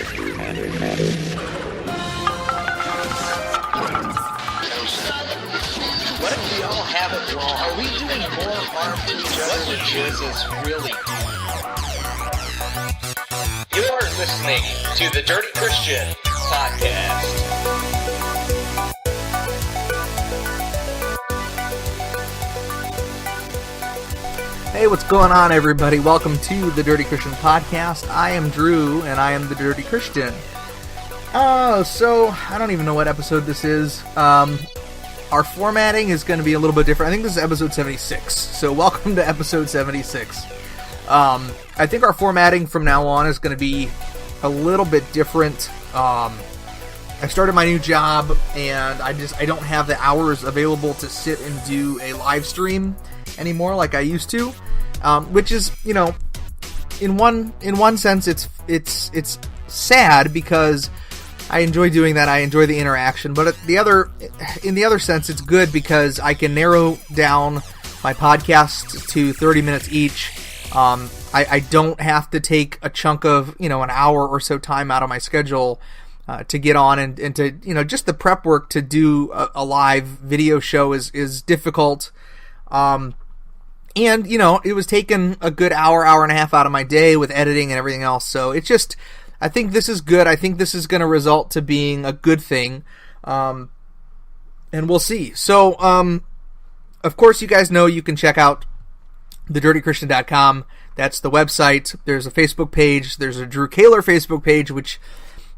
What if we all have it wrong? Are we doing more harm to each other than Jesus really? You're listening to the Dirty Christian Podcast. Hey, what's going on, everybody? Welcome to the Dirty Christian Podcast. I am Drew, and I am the Dirty Christian. So I don't even know what episode this is. Our formatting is going to be a little bit different. I think this is episode 76. So welcome to episode 76. I think our formatting from now on is going to be a little bit different. I started my new job, and I don't have the hours available to sit and do a live stream anymore like I used to, which is, you know, in one sense it's sad because I enjoy doing that. I enjoy the interaction, but in the other sense, it's good because I can narrow down my podcast to 30 minutes each. I don't have to take a chunk of, an hour or so time out of my schedule to get on and to, just the prep work to do a live video show is difficult. And, it was taking a good hour and a half out of my day with editing and everything else. So it's just, I think this is good. I think this is going to result to being a good thing. And we'll see. So, of course, you guys know you can check out thedirtychristian.com. That's the website. There's a Facebook page. There's a Drew Kaler Facebook page, which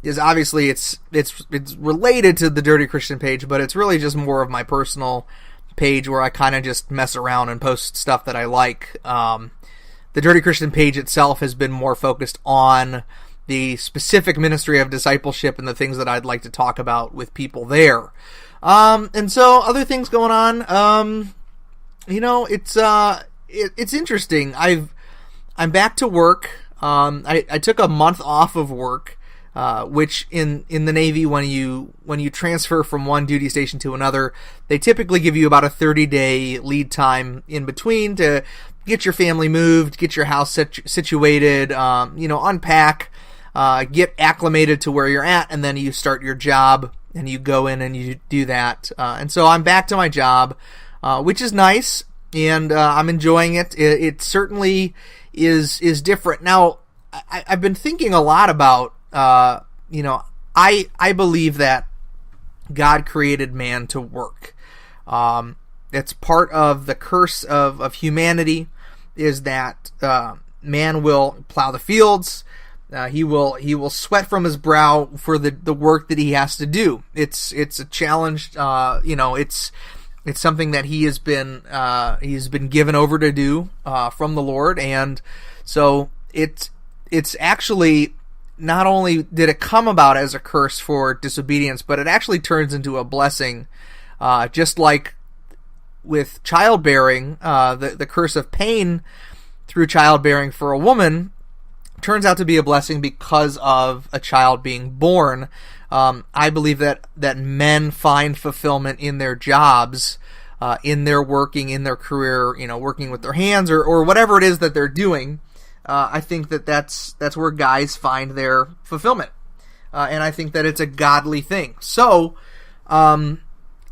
is obviously it's related to the Dirty Christian page, but it's really just more of my personal page where I kind of just mess around and post stuff that I like. The Dirty Christian page itself has been more focused on the specific ministry of discipleship and the things that I'd like to talk about with people there. And so other things going on, it's interesting. I'm back to work. I took a month off of work, which in the Navy, when you transfer from one duty station to another, they typically give you about a 30-day lead time in between to get your family moved, get your house situated, unpack, get acclimated to where you're at, and then you start your job and you go in and you do that. And so I'm back to my job, which is nice, and I'm enjoying it. It certainly is different. Now, I've been thinking a lot about, I believe that God created man to work. It's part of the curse of humanity is that man will plow the fields. He will sweat from his brow for the work that he has to do. It's a challenge. It's something that he's been given over to do from the Lord, and so it's actually, not only did it come about as a curse for disobedience, but it actually turns into a blessing, just like with childbearing. The curse of pain through childbearing for a woman turns out to be a blessing because of a child being born. I believe that men find fulfillment in their jobs, in their working, in their career, working with their hands or whatever it is that they're doing. I think that's where guys find their fulfillment. And I think that it's a godly thing. So,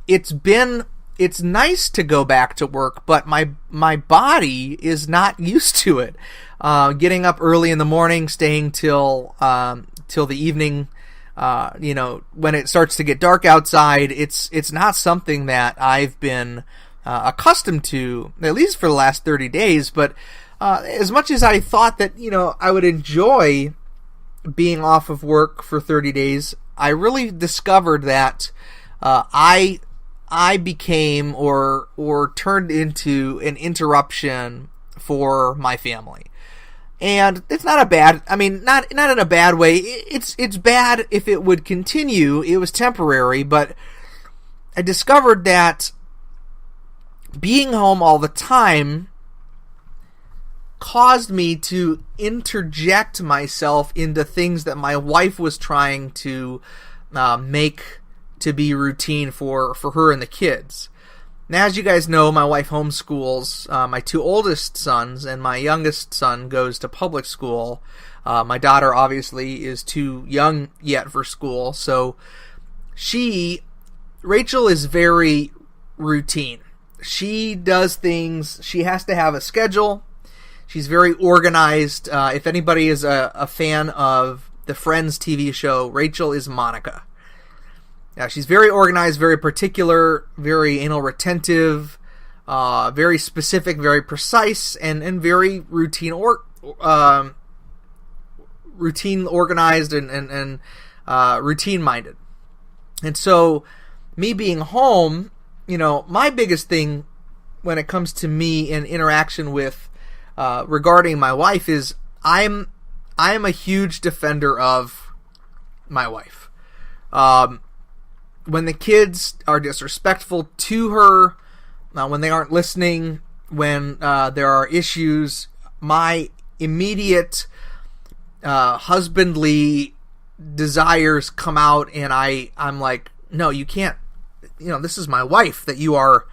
it's nice to go back to work, but my body is not used to it. Getting up early in the morning, staying till the evening, when it starts to get dark outside, it's not something that I've been accustomed to, at least for the last 30 days. But as much as I thought that, I would enjoy being off of work for 30 days, I really discovered that I became or turned into an interruption for my family. And it's not not in a bad way. It's bad if it would continue. It was temporary, but I discovered that being home all the time caused me to interject myself into things that my wife was trying to make to be routine for her and the kids. Now, as you guys know, my wife homeschools my two oldest sons, and my youngest son goes to public school. My daughter obviously is too young yet for school, so Rachel is very routine. She does things, she has to have a schedule. She's very organized. If anybody is a fan of the Friends TV show, Rachel is Monica. She's very organized, very particular, very anal retentive, very specific, very precise, and very routine organized and routine minded. And so, me being home, my biggest thing when it comes to me in interaction with regarding my wife is I am a huge defender of my wife. When the kids are disrespectful to her, when they aren't listening, when there are issues, my immediate husbandly desires come out, and I'm like, no, you can't. This is my wife that you are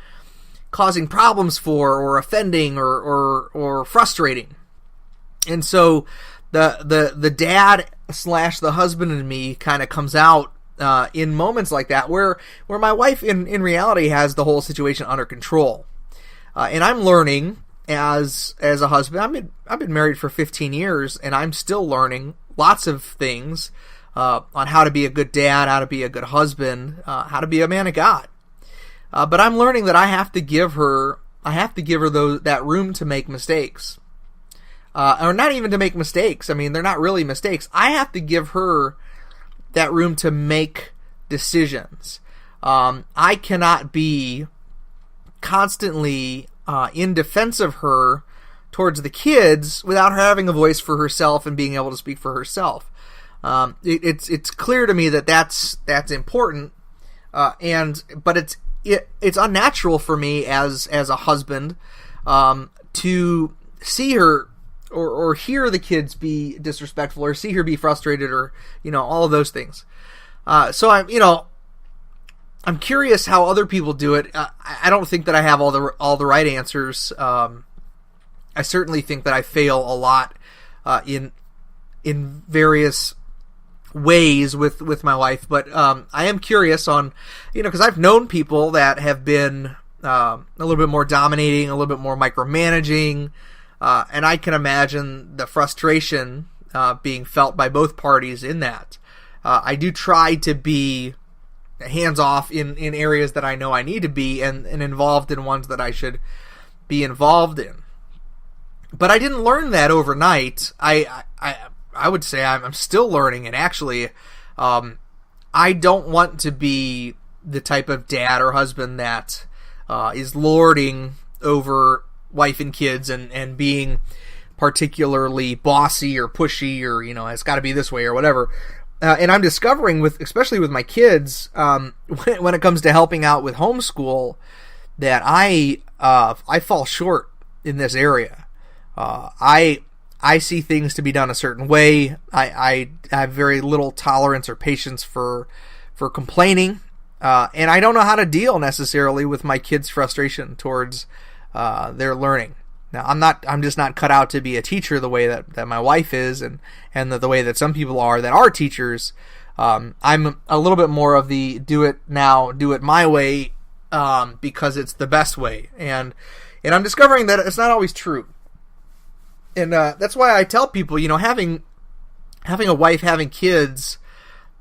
causing problems for, or offending, or frustrating. And so the dad / the husband in me kind of comes out in moments like that, where my wife in reality has the whole situation under control, and I'm learning as a husband. I've been married for 15 years, and I'm still learning lots of things on how to be a good dad, how to be a good husband, how to be a man of God. But I'm learning that I have to give her that room to make mistakes, or not even to make mistakes. I mean, they're not really mistakes. I have to give her that room to make decisions. I cannot be constantly in defense of her towards the kids without her having a voice for herself and being able to speak for herself. It's clear to me that that's important, but it's unnatural for me as a husband to see her or hear the kids be disrespectful, or see her be frustrated, or all of those things. So I'm curious how other people do it. I don't think that I have all the right answers. I certainly think that I fail a lot in various ways with my wife, but I am curious on, because I've known people that have been a little bit more dominating, a little bit more micromanaging, and I can imagine the frustration being felt by both parties in that. I do try to be hands-off in areas that I know I need to be, and involved in ones that I should be involved in. But I didn't learn that overnight. I would say I'm still learning, and actually, I don't want to be the type of dad or husband that is lording over wife and kids and being particularly bossy or pushy, or it's got to be this way or whatever. And I'm discovering, especially with my kids, when it comes to helping out with homeschool, that I fall short in this area. I see things to be done a certain way. I have very little tolerance or patience for complaining, and I don't know how to deal necessarily with my kids' frustration towards their learning. Now, I'm just not cut out to be a teacher the way that my wife is, and the way that some people are that are teachers. I'm a little bit more of the do it now, do it my way, because it's the best way, and I'm discovering that it's not always true. And that's why I tell people, having a wife, having kids,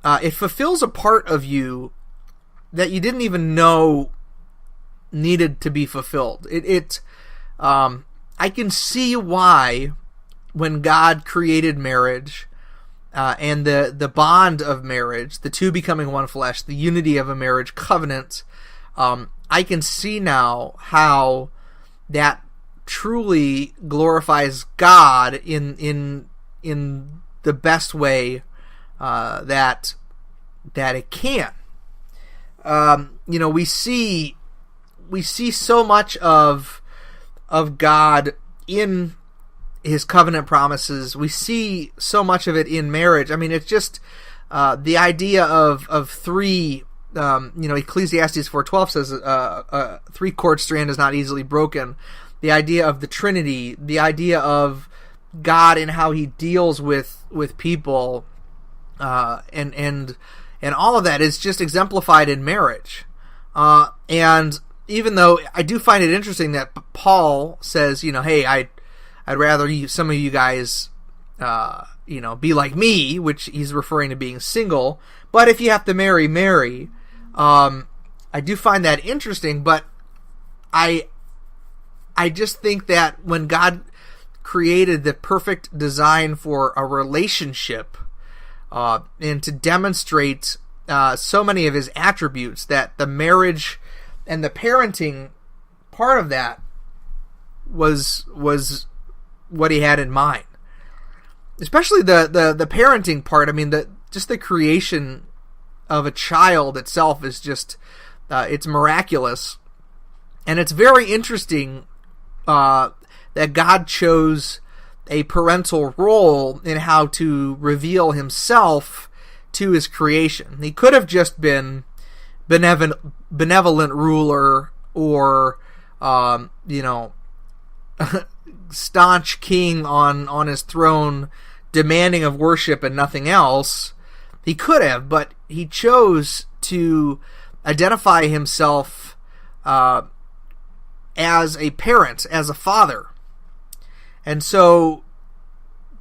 it fulfills a part of you that you didn't even know needed to be fulfilled. I can see why, when God created marriage, and the bond of marriage, the two becoming one flesh, the unity of a marriage covenant, I can see now how that truly glorifies God in the best way that it can. We see so much of God in His covenant promises. We see so much of it in marriage. I mean, it's just the idea of three. Ecclesiastes 4:12 says three-cord strand is not easily broken. The idea of the Trinity, the idea of God and how He deals with people, and all of that is just exemplified in marriage. And even though I do find it interesting that Paul says, hey, I'd rather some of you guys, be like me, which he's referring to being single. But if you have to marry, marry. I do find that interesting, but I just think that when God created the perfect design for a relationship, and to demonstrate so many of His attributes, that the marriage and the parenting part of that was what He had in mind. Especially the parenting part. I mean, just the creation of a child itself is just it's miraculous, and it's very interesting that God chose a parental role in how to reveal Himself to His creation. He could have just been benevolent ruler, or staunch king on his throne, demanding of worship and nothing else. He could have, but He chose to identify Himself as a parent, as a father. And so,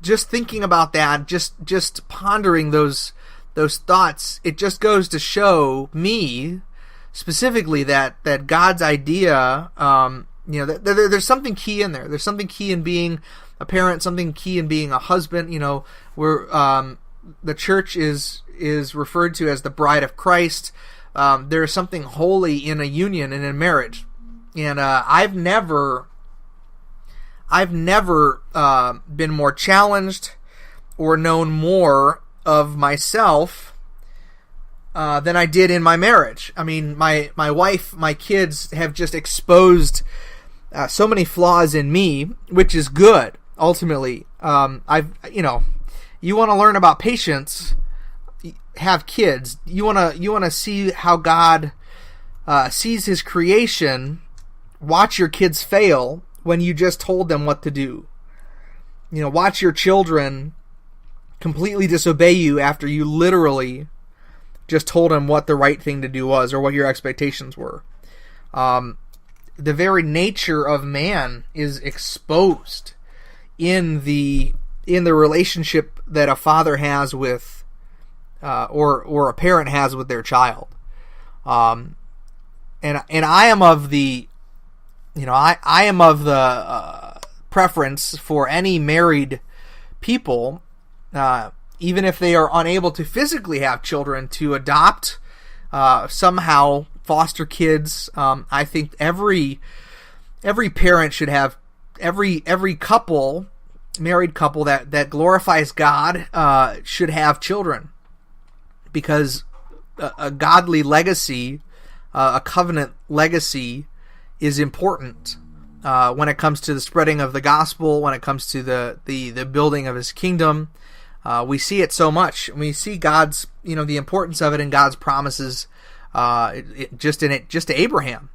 just thinking about that, just pondering those thoughts, it just goes to show me specifically that God's idea, that there's something key in there. There's something key in being a parent, something key in being a husband. Where the church is referred to as the bride of Christ. There is something holy in a union and in marriage, and I've never been more challenged or known more of myself than I did in my marriage. I mean, my wife, my kids have just exposed so many flaws in me, which is good. Ultimately, you want to learn about patience, have kids. You want to see how God sees His creation. Watch your kids fail when you just told them what to do. Watch your children completely disobey you after you literally just told them what the right thing to do was, or what your expectations were. The very nature of man is exposed in the relationship that a father has with, or a parent has with their child. And I am of the, I am of the preference for any married people, even if they are unable to physically have children, to adopt, somehow foster kids. I think every parent should have, every couple, married couple that glorifies God, should have children, because a godly legacy, a covenant legacy, is important when it comes to the spreading of the gospel, when it comes to the building of His kingdom. We see it so much. We see God's, the importance of it in God's promises, just to Abraham.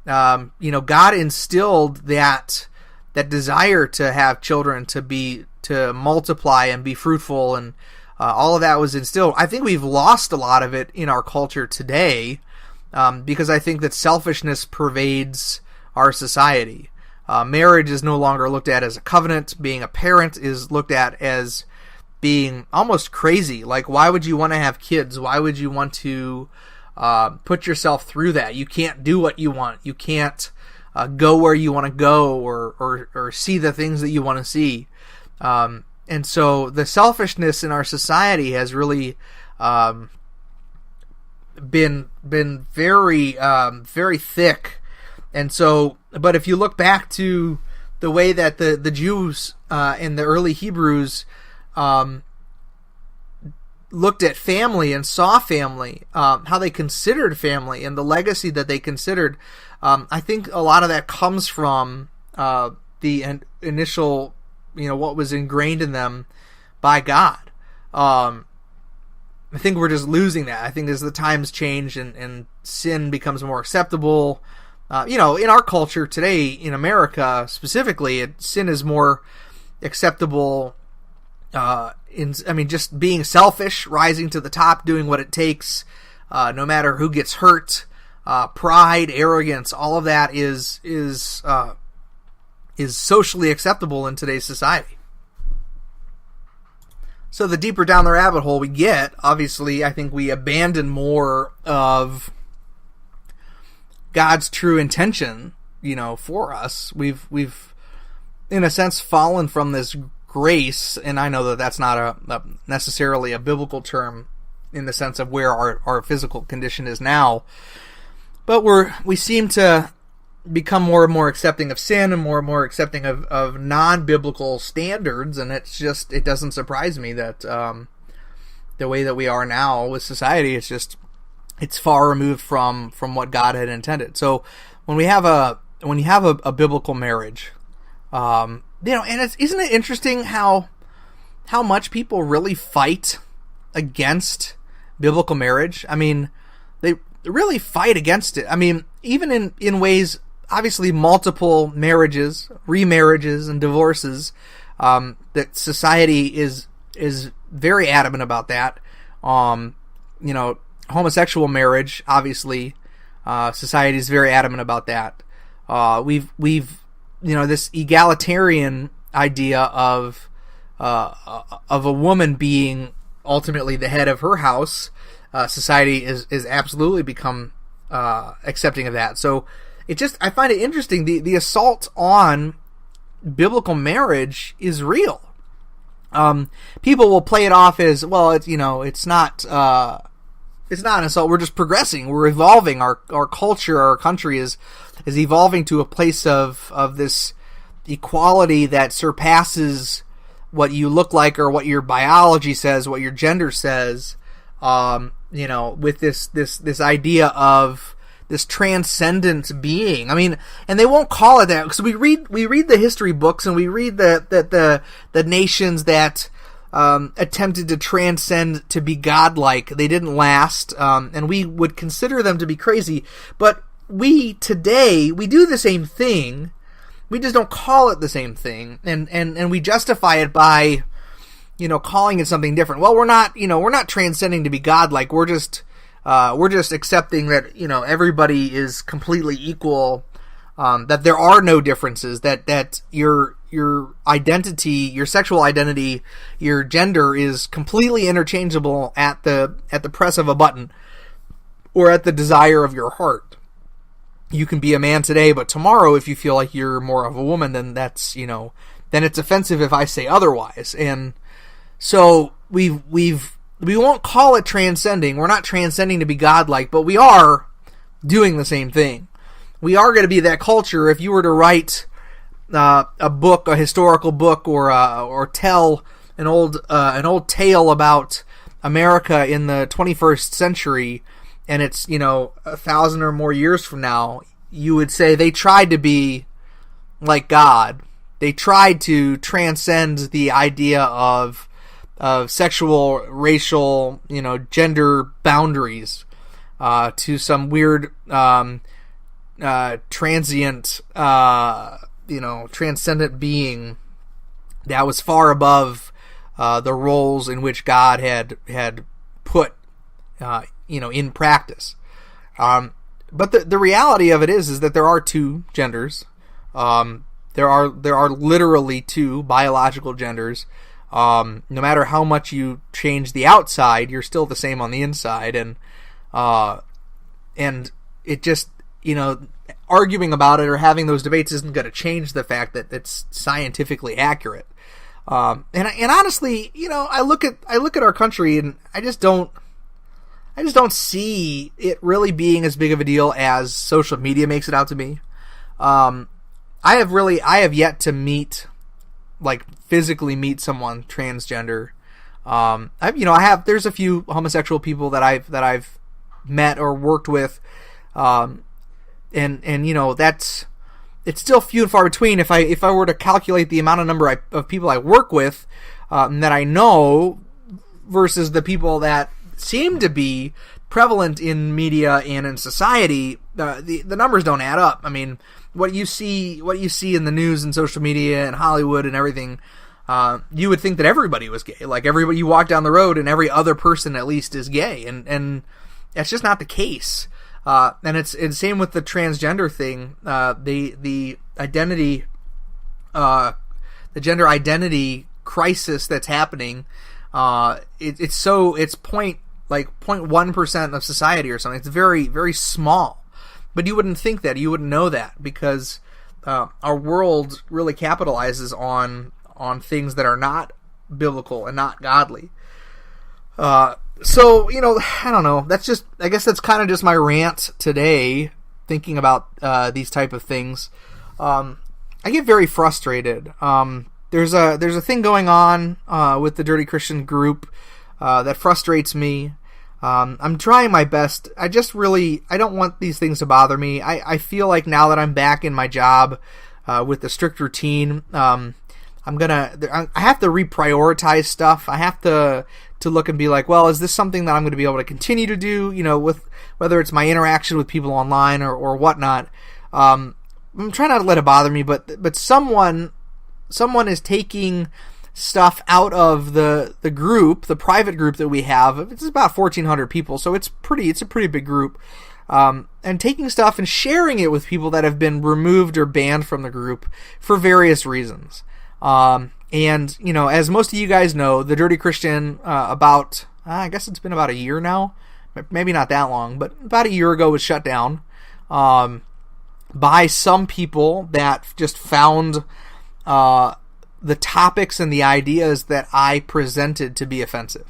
God instilled that desire to have children, to multiply and be fruitful, and all of that was instilled. I think we've lost a lot of it in our culture today, because I think that selfishness pervades our society. Marriage is no longer looked at as a covenant. Being a parent is looked at as being almost crazy. Like, why would you want to have kids? Why would you want to put yourself through that? You can't do what you want. You can't go where you want to go, or see the things that you want to see. And so the selfishness in our society has really been very very thick. And so, but if you look back to the way that the Jews and the early Hebrews looked at family and saw family, how they considered family and the legacy that they considered, I think a lot of that comes from the initial, what was ingrained in them by God. I think we're just losing that. I think as the times change and sin becomes more acceptable, in our culture today, in America specifically, sin is more acceptable. Just being selfish, rising to the top, doing what it takes, no matter who gets hurt. Pride, arrogance, all of that is socially acceptable in today's society. So the deeper down the rabbit hole we get, obviously, I think we abandon more of God's true intention, for us. We've in a sense fallen from this grace, and I know that that's not necessarily a biblical term in the sense of where our physical condition is now, but we seem to become more and more accepting of sin and more accepting of non-biblical standards, and it doesn't surprise me that the way that we are now with society, it's far removed from what God had intended. So when you have a biblical marriage, and isn't it interesting how much people really fight against biblical marriage? I mean, they really fight against it. I mean, even in ways, obviously multiple marriages, remarriages, and divorces, that society is very adamant about that. Homosexual marriage, obviously, society is very adamant about that. We've this egalitarian idea of a woman being ultimately the head of her house. Society is absolutely become accepting of that. So I find it interesting. The assault on biblical marriage is real. People will play it off as, well, it's not an assault. We're just progressing. We're evolving. Our culture, our country is evolving to a place of this equality that surpasses what you look like or what your biology says, what your gender says. With this idea of this transcendent being. I mean, and they won't call it that, because we read the history books, and we read that the nations that attempted to transcend to be godlike, they didn't last, and we would consider them to be crazy. But we today do the same thing. We just don't call it the same thing, and we justify it by calling it something different. Well, we're not transcending to be godlike. We're just accepting that, everybody is completely equal, that there are no differences, that your identity, your sexual identity, your gender is completely interchangeable at the press of a button, or at the desire of your heart. You can be a man today, but tomorrow, if you feel like you're more of a woman, then that's, then it's offensive if I say otherwise. And so we won't call it transcending. We're not transcending to be godlike, but we are doing the same thing. We are going to be that culture. If you were to write a book, a historical book, or tell an old tale about America in the 21st century, and it's 1,000 or more years from now, you would say they tried to be like God. They tried to transcend the idea of sexual, racial, gender boundaries to some weird transient, transcendent being that was far above the roles in which God had put in practice. But the reality of it is that there are two genders. There are literally two biological genders. No matter how much you change the outside, you're still the same on the inside, and it just, arguing about it or having those debates isn't going to change the fact that it's scientifically accurate. And honestly, I look at our country, and I just don't see it really being as big of a deal as social media makes it out to be. I have yet to physically meet someone transgender. There's a few homosexual people that I've met or worked with, and it's still few and far between. If I were to calculate the number of people I work with, that I know, versus the people that seem to be prevalent in media and in society, the numbers don't add up. I mean, what you see in the news and social media and Hollywood and everything, you would think that everybody was gay. Like everybody, you walk down the road and every other person at least is gay, and that's just not the case. And it's same with the transgender thing. The identity, the gender identity crisis that's happening. It's 0.1% of society or something. It's very, very small. But you wouldn't think that. You wouldn't know that because our world really capitalizes on things that are not biblical and not godly. So, I don't know. I guess that's kind of just my rant today, thinking about these type of things. I get very frustrated. There's a thing going on with the Dirty Christian group that frustrates me. I'm trying my best. I don't want these things to bother me. I feel like now that I'm back in my job with the strict routine, I have to reprioritize stuff. I have to look and be like, well, is this something that I'm going to be able to continue to do? With whether it's my interaction with people online or whatnot. I'm trying not to let it bother me, but someone is taking stuff out of the group, the private group that we have. It's about 1,400 people, so it's a pretty big group. And taking stuff and sharing it with people that have been removed or banned from the group for various reasons. And as most of you guys know, the Dirty Christian, I guess it's been about a year now, maybe not that long, but about a year ago was shut down, by some people that just found, the topics and the ideas that I presented to be offensive.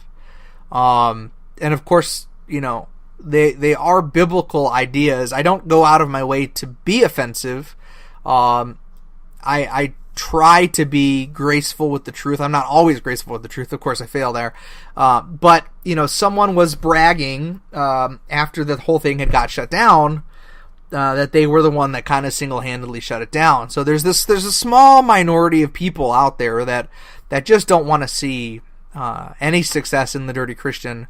And of course, they are biblical ideas. I don't go out of my way to be offensive. I try to be graceful with the truth. I'm not always graceful with the truth. Of course, I fail there. But someone was bragging after the whole thing had got shut down that they were the one that kind of single-handedly shut it down. So there's a small minority of people out there that just don't want to see any success in the Dirty Christian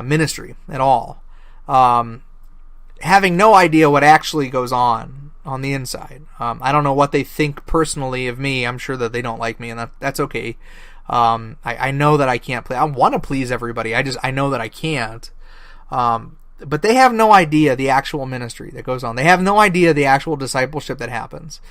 ministry at all. Having no idea what actually goes on the inside. I don't know what they think personally of me. I'm sure that they don't like me, and that's okay. I know that I can't I want to please everybody. I know that I can't. But they have no idea the actual ministry that goes on. They have no idea the actual discipleship that happens.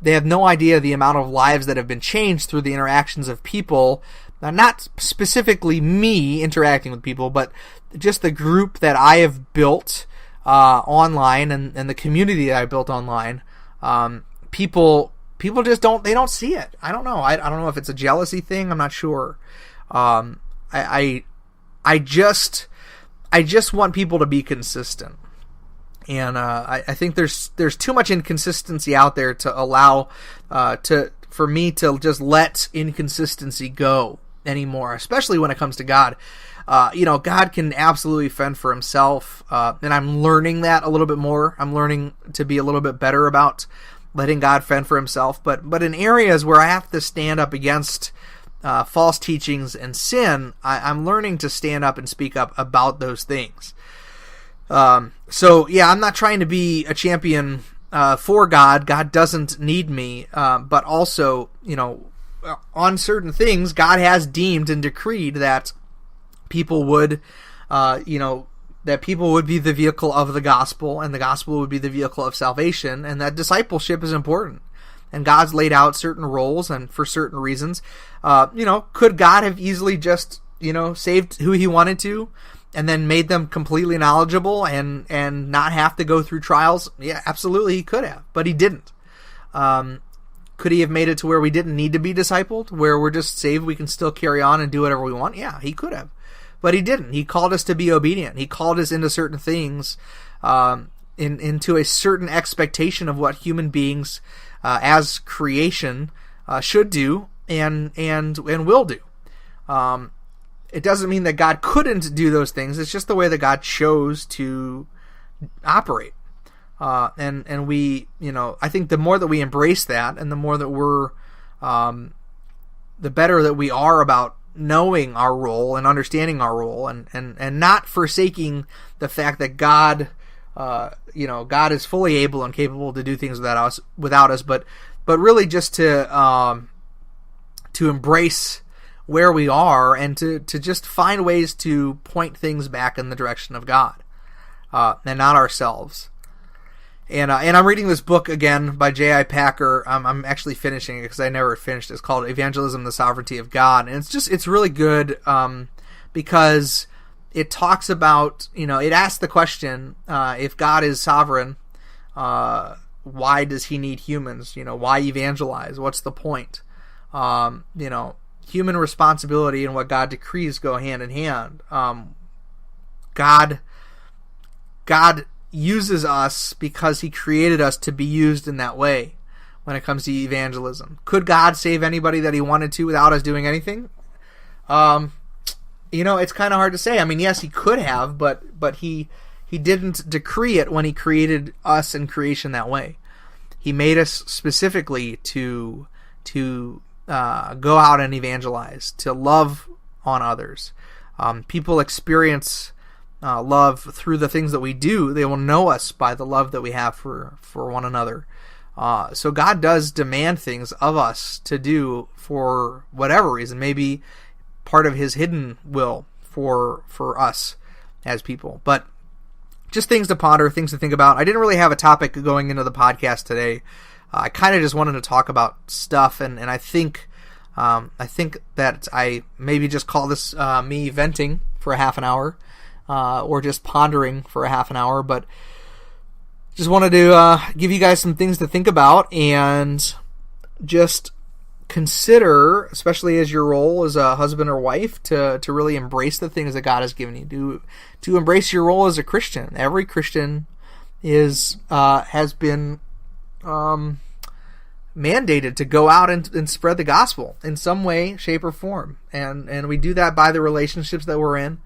They have no idea the amount of lives that have been changed through the interactions of people, not specifically me interacting with people, but just the group that I have built online and the community that I built online. People just don't see it. I don't know. I don't know if it's a jealousy thing. I'm not sure. I just want people to be consistent, and I think there's too much inconsistency out there to allow for me to just let inconsistency go anymore, especially when it comes to God. God can absolutely fend for himself, and I'm learning that a little bit more. I'm learning to be a little bit better about letting God fend for himself, but in areas where I have to stand up against false teachings and sin, I'm learning to stand up and speak up about those things. So yeah, I'm not trying to be a champion for God. God doesn't need me, but also, on certain things, God has deemed and decreed that people would, that people would be the vehicle of the gospel, and the gospel would be the vehicle of salvation, and that discipleship is important. And God's laid out certain roles, and for certain reasons. Could God have easily just, saved who he wanted to, and then made them completely knowledgeable and not have to go through trials? Yeah, absolutely he could have, but he didn't. Could he have made it to where we didn't need to be discipled, where we're just saved, we can still carry on and do whatever we want? Yeah, he could have. But he didn't. He called us to be obedient. He called us into certain things, into a certain expectation of what human beings as creation should do and will do. It doesn't mean that God couldn't do those things. It's just the way that God chose to operate. And we, I think the more that we embrace that, and the more that we're, the better that we are about knowing our role and understanding our role, and not forsaking the fact that God, God is fully able and capable to do things without us, but really just to to embrace where we are and to just find ways to point things back in the direction of God and not ourselves. And I'm reading this book again by J.I. Packer. I'm actually finishing it because I never finished it. It's called Evangelism, the Sovereignty of God. And it's really good because it talks about, it asks the question, if God is sovereign, why does he need humans? Why evangelize? What's the point? Human responsibility and what God decrees go hand in hand. God uses us because he created us to be used in that way when it comes to evangelism. Could God save anybody that he wanted to without us doing anything? It's kind of hard to say. I mean, yes, he could have, but he didn't decree it when he created us in creation that way. He made us specifically to go out and evangelize, to love on others. People experience love through the things that we do. They will know us by the love that we have for one another. So God does demand things of us to do for whatever reason, maybe part of his hidden will for us as people. But just things to ponder, things to think about. I didn't really have a topic going into the podcast today. I kind of just wanted to talk about stuff, and I think that I maybe just call this me venting for a half an hour, or just pondering for a half an hour. But just wanted to give you guys some things to think about and just consider, especially as your role as a husband or wife, to really embrace the things that God has given you. To embrace your role as a Christian. Every Christian has been mandated to go out and spread the gospel in some way, shape, or form. And we do that by the relationships that we're in.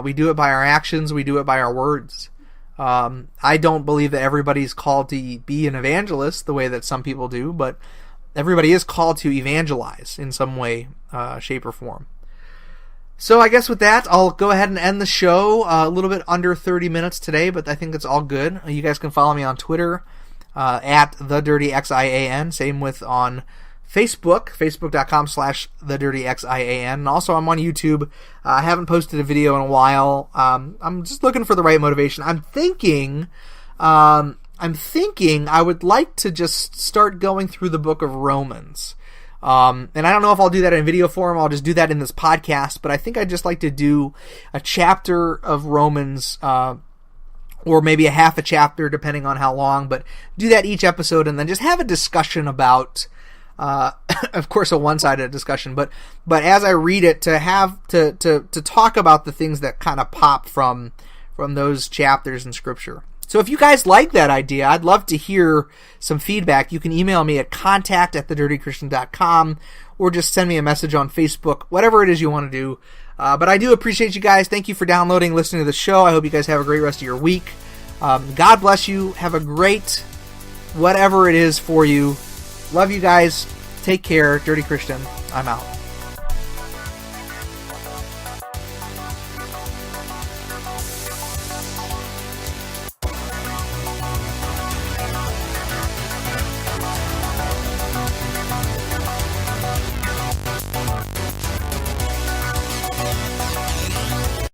We do it by our actions. We do it by our words. I don't believe that everybody's called to be an evangelist the way that some people do, but everybody is called to evangelize in some way, shape, or form. So I guess with that, I'll go ahead and end the show. A little bit under 30 minutes today, but I think it's all good. You guys can follow me on Twitter at TheDirtyXIAN. Same with on Facebook, facebook.com/TheDirtyXIAN. And also I'm on YouTube. I haven't posted a video in a while. I'm just looking for the right motivation. I'm thinking I would like to just start going through the book of Romans. And I don't know if I'll do that in video form. I'll just do that in this podcast. But I think I'd just like to do a chapter of Romans, or maybe a half a chapter, depending on how long. But do that each episode, and then just have a discussion about, of course, a one-sided discussion. But as I read it, to talk about the things that kind of pop from those chapters in Scripture. So if you guys like that idea, I'd love to hear some feedback. You can email me at contact@thedirtychristian.com, or just send me a message on Facebook, whatever it is you want to do. But I do appreciate you guys. Thank you for downloading, listening to the show. I hope you guys have a great rest of your week. God bless you. Have a great whatever it is for you. Love you guys. Take care. Dirty Christian. I'm out.